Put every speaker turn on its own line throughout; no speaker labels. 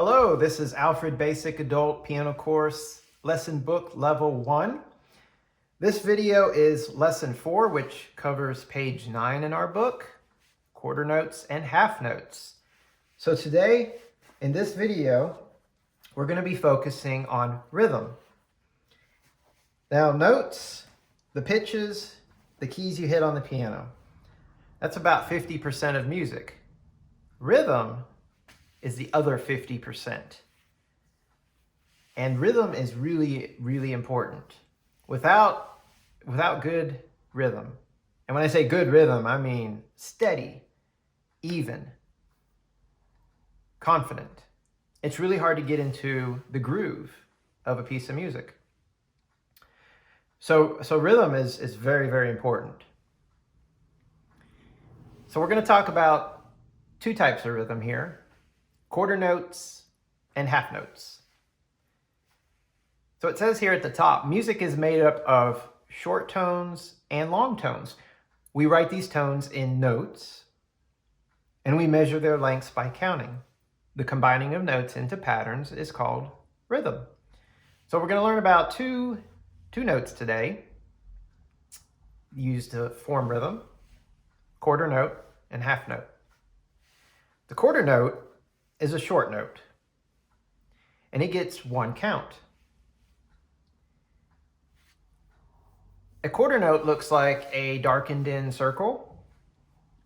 Hello, this is Alfred Basic Adult Piano Course Lesson Book Level 1. This video is Lesson 4, which covers page 9 in our book, quarter notes and half notes. So today, in this video, we're going to be focusing on rhythm. Now, notes, the pitches, the keys you hit on the piano. That's about 50% of music. Rhythm is the other 50%. And rhythm is really, really important. Without good rhythm, and when I say good rhythm, I mean steady, even, confident. It's really hard to get into the groove of a piece of music. So rhythm is very, very important. So we're going to talk about two types of rhythm here: quarter notes and half notes. So it says here at the top, music is made up of short tones and long tones. We write these tones in notes, and we measure their lengths by counting. The combining of notes into patterns is called rhythm. So we're going to learn about two notes today used to form rhythm: quarter note and half note. The quarter note is a short note, and it gets one count. A quarter note looks like a darkened in circle,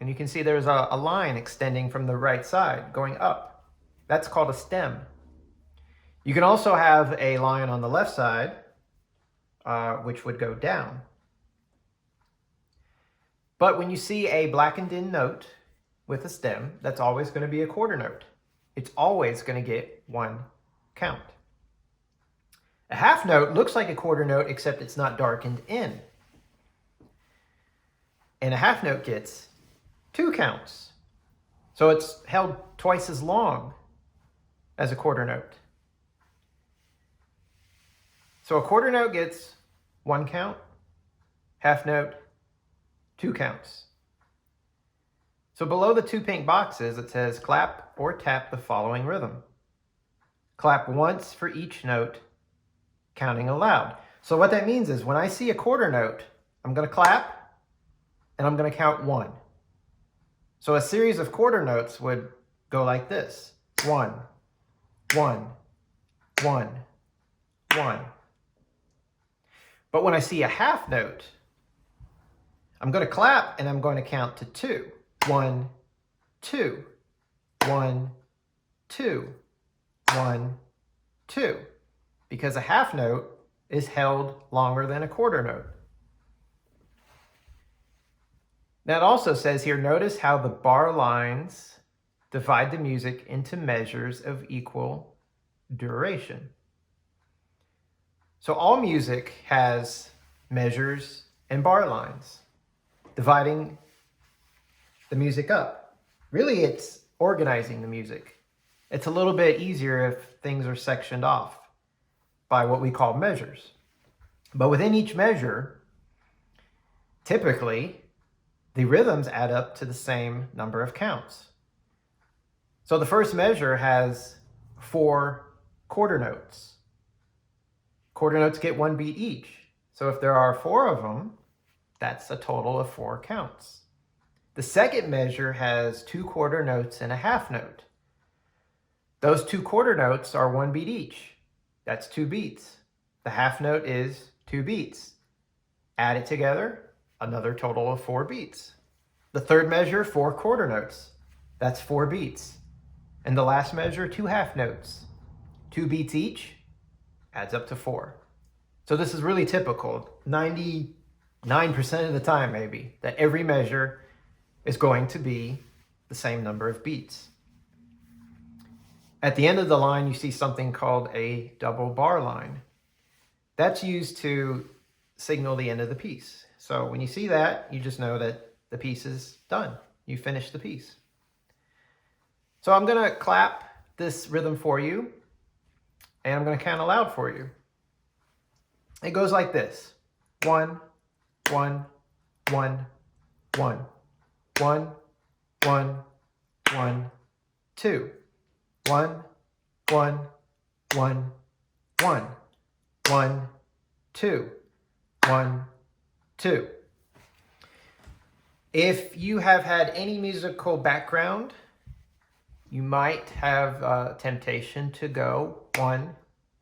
and you can see there's a line extending from the right side going up. That's called a stem. You can also have a line on the left side, which would go down. But when you see a blackened in note with a stem, that's always going to be a quarter note. It's always going to get one count. A half note looks like a quarter note, except it's not darkened in. And a half note gets two counts. So it's held twice as long as a quarter note. So a quarter note gets one count, half note, two counts. So below the two pink boxes, it says clap or tap the following rhythm. Clap once for each note, counting aloud. So what that means is when I see a quarter note, I'm going to clap and I'm going to count one. So a series of quarter notes would go like this: 1, 1, 1, 1. But when I see a half note, I'm going to clap and I'm going to count to 2. 1, 2, 1, 2, 1, 2. Because a half note is held longer than a quarter note. Now it also says here, notice how the bar lines divide the music into measures of equal duration. So all music has measures and bar lines dividing the music up. Really, it's organizing the music. It's a little bit easier if things are sectioned off by what we call measures. But within each measure, typically, the rhythms add up to the same number of counts. So the first measure has 4 quarter notes. Quarter notes get one beat each. So if there are 4 of them, that's a total of 4 counts. The second measure has 2 quarter notes and a half note. Those 2 quarter notes are 1 beat each. That's 2 beats. The half note is 2 beats. Add it together, another total of 4 beats. The third measure, 4 quarter notes. That's 4 beats. And the last measure, 2 half notes. 2 beats each, adds up to 4. So this is really typical, 99% of the time maybe, that every measure is going to be the same number of beats. At the end of the line, you see something called a double bar line. That's used to signal the end of the piece. So when you see that, you just know that the piece is done. You finished the piece. So I'm going to clap this rhythm for you, and I'm going to count aloud for you. It goes like this: 1, 1, 1, 1, 1, 1, 1, 2. 1, 1, 1, 1, 1, 2, 1, 2. If you have had any musical background, you might have temptation to go 1,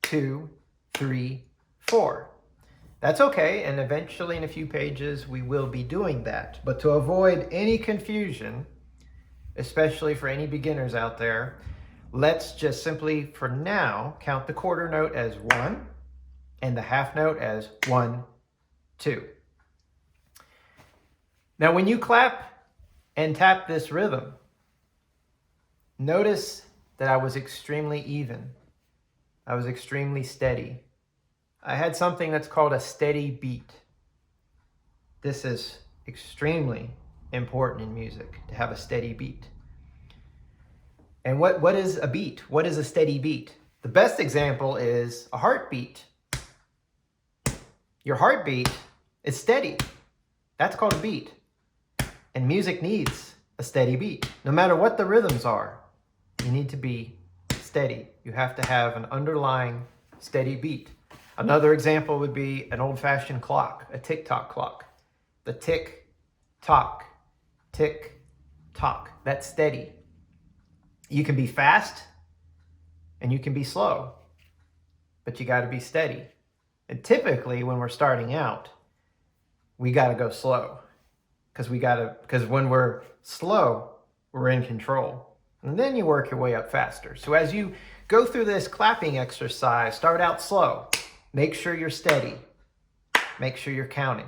2, 3, 4. That's okay, and eventually in a few pages we will be doing that. But to avoid any confusion, especially for any beginners out there, let's just simply, for now, count the quarter note as 1 and the half note as 1, 2. Now, when you clap and tap this rhythm, notice that I was extremely even. I was extremely steady. I had something that's called a steady beat. This is extremely important in music, to have a steady beat. And what is a beat? What is a steady beat? The best example is a heartbeat. Your heartbeat is steady. That's called a beat. And music needs a steady beat. No matter what the rhythms are, you need to be steady. You have to have an underlying steady beat. Another example would be an old-fashioned clock, a tick-tock clock. The tick-tock, tick-tock. That's steady. You can be fast and you can be slow, but you got to be steady. And typically when we're starting out, we got to go slow. Because when we're slow, we're in control. And then you work your way up faster. So as you go through this clapping exercise, start out slow. Make sure you're steady. Make sure you're counting.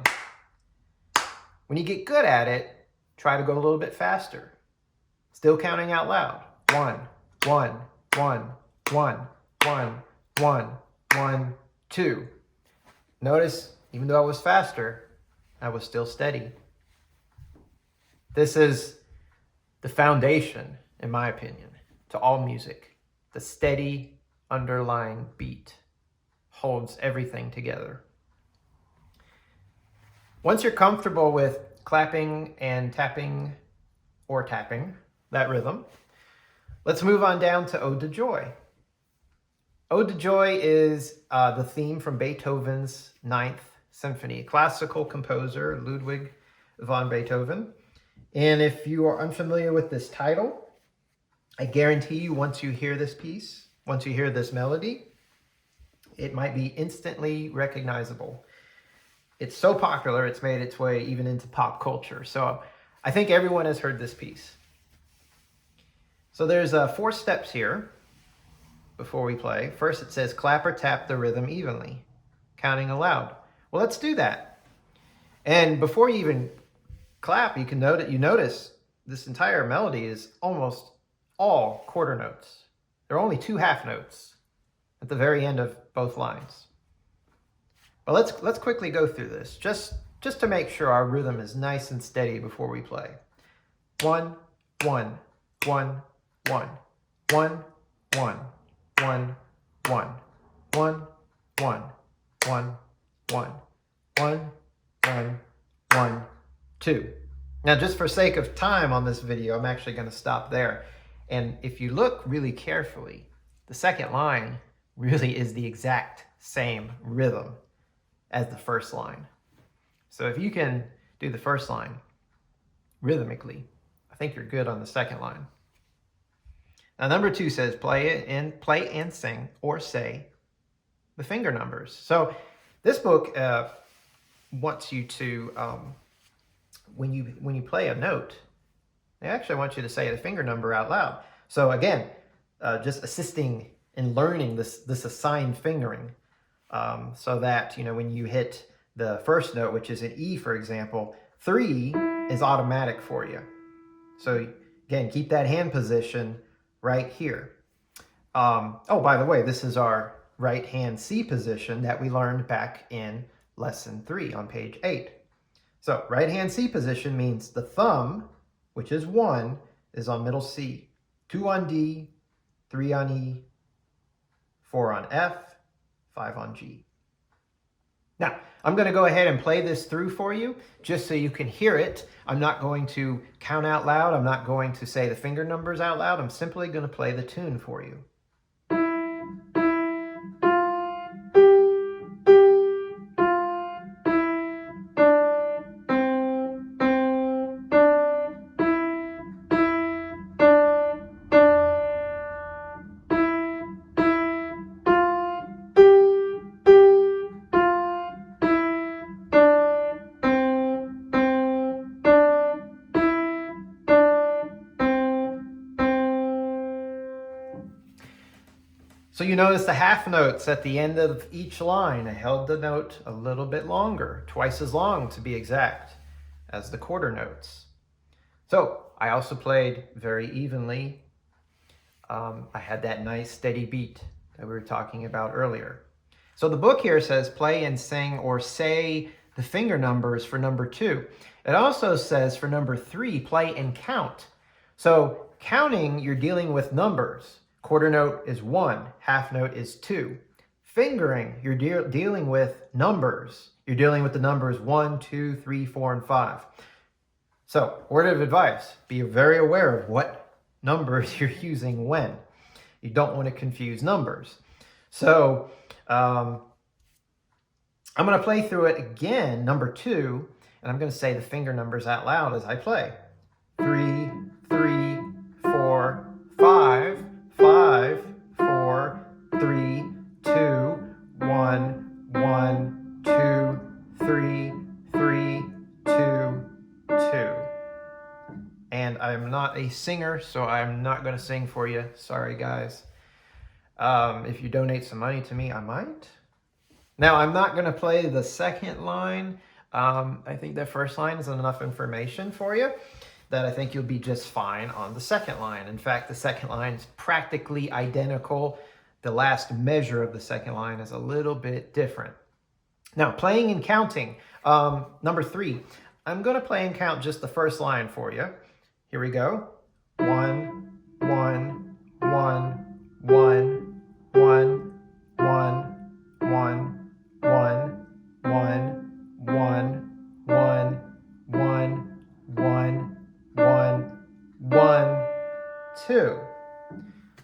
When you get good at it, try to go a little bit faster. Still counting out loud. 1, 1, 1, 1, 1, 1, 1, 2. Notice, even though I was faster, I was still steady. This is the foundation, in my opinion, to all music. The steady underlying beat holds everything together. Once you're comfortable with clapping and tapping or tapping that rhythm, let's move on down to Ode to Joy. Ode to Joy is the theme from Beethoven's Ninth Symphony, classical composer Ludwig van Beethoven. And if you are unfamiliar with this title, I guarantee you once you hear this piece, once you hear this melody, it might be instantly recognizable. It's so popular, it's made its way even into pop culture. So I think everyone has heard this piece. So there's 4 steps here before we play. First it says clap or tap the rhythm evenly, counting aloud. Well, let's do that. And before you even clap, you notice this entire melody is almost all quarter notes. There are only 2 half notes at the very end of both lines. But let's quickly go through this, just to make sure our rhythm is nice and steady before we play. 1, 1, 1, 1, 1, 1, 1, 1, 1, 1, 1, 1, 1, 1, 1, 2. Now, just for sake of time on this video, I'm actually going to stop there. And if you look really carefully, the second line really is the exact same rhythm as the first line. So if you can do the first line rhythmically, I think you're good on the second line. Now, number 2 says play and sing or say the finger numbers. So this book wants you to, when you play a note, they actually want you to say the finger number out loud. So again, just assisting in learning this assigned fingering, so that, when you hit the first note, which is an E, for example, 3 is automatic for you. So again, keep that hand position right here. Oh, by the way, this is our right hand C position that we learned back in lesson 3 on page 8. So right hand C position means the thumb, which is 1, is on middle C, 2 on D, 3 on E, 4 on F, 5 on G. Now, I'm going to go ahead and play this through for you, just so you can hear it. I'm not going to count out loud. I'm not going to say the finger numbers out loud. I'm simply going to play the tune for you. So you notice the half notes at the end of each line. I held the note a little bit longer, twice as long to be exact, as the quarter notes. So I also played very evenly. I had that nice steady beat that we were talking about earlier. So the book here says play and sing or say the finger numbers for number 2. It also says for number 3, play and count. So counting, you're dealing with numbers. Quarter note is 1, half note is 2. Fingering, you're dealing with numbers. You're dealing with the numbers 1, 2, 3, 4, and 5. So, word of advice, be very aware of what numbers you're using when. You don't want to confuse numbers. So, I'm going to play through it again, number 2, and I'm going to say the finger numbers out loud as I play. 3, 3, 4, 5, 5, 4, 3, 2, 1, 1, 2, 3, 3, 2, 2. And I'm not a singer, so I'm not going to sing for you. Sorry, guys. If you donate some money to me, I might. Now, I'm not going to play the second line. I think the first line is enough information for you that I think you'll be just fine on the second line. In fact, the second line is practically identical. The last measure of the second line is a little bit different. Now, playing and counting. Number 3, I'm going to play and count just the first line for you. Here we go. 1, 1, 1, 1, 1, 1, 1, 1, 1, 1, 1, 1, 1, 1, 2.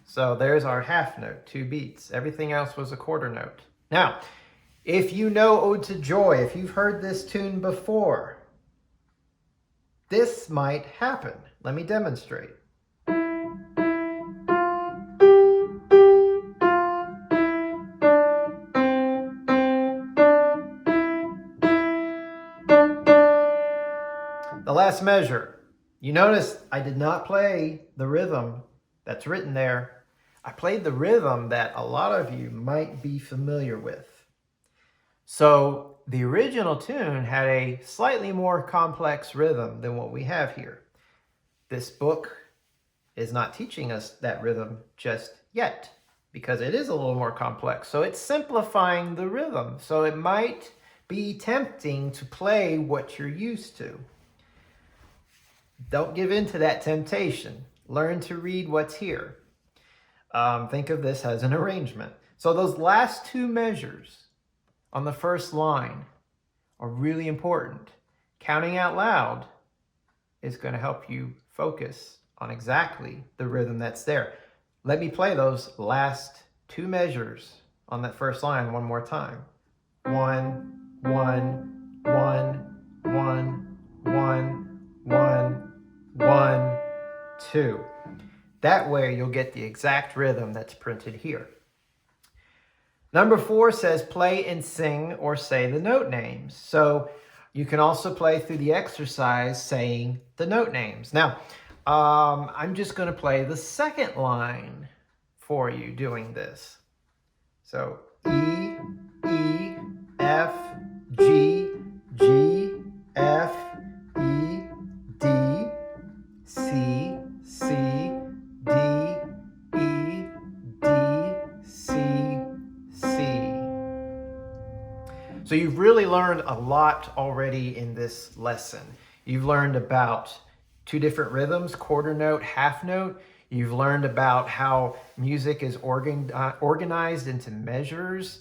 So there's our half note, 2 beats. Everything else was a quarter note. Now, if you know Ode to Joy, if you've heard this tune before, this might happen. Let me demonstrate. The last measure. You notice I did not play the rhythm that's written there. I played the rhythm that a lot of you might be familiar with. So the original tune had a slightly more complex rhythm than what we have here. This book is not teaching us that rhythm just yet because it is a little more complex. So it's simplifying the rhythm. So it might be tempting to play what you're used to. Don't give in to that temptation. Learn to read what's here. Think of this as an arrangement. So those last 2 measures on the first line are really important. Counting out loud is going to help you focus on exactly the rhythm that's there. Let me play those last 2 measures on that first line one more time. 1, 1, 1, 1, 1, 1, 1, 2. That way you'll get the exact rhythm that's printed here. Number 4 says play and sing or say the note names. So you can also play through the exercise saying the note names. Now, I'm just going to play the second line for you doing this. So E, E, F, G, G, F, E, D, C, C, D, E, D, C, C. So you've really learned a lot already in this lesson. You've learned about 2 different rhythms, quarter note, half note. You've learned about how music is organized into measures.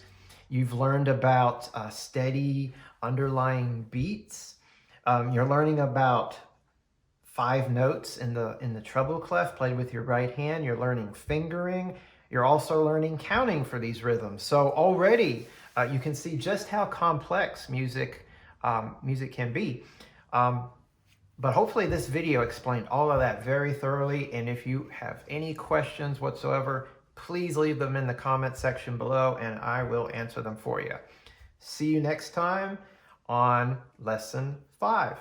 You've learned about steady underlying beats. You're learning about 5 notes in the treble clef played with your right hand. You're learning fingering. You're also learning counting for these rhythms. So already you can see just how complex music can be. But hopefully this video explained all of that very thoroughly. And if you have any questions whatsoever, please leave them in the comment section below and I will answer them for you. See you next time on Lesson 5.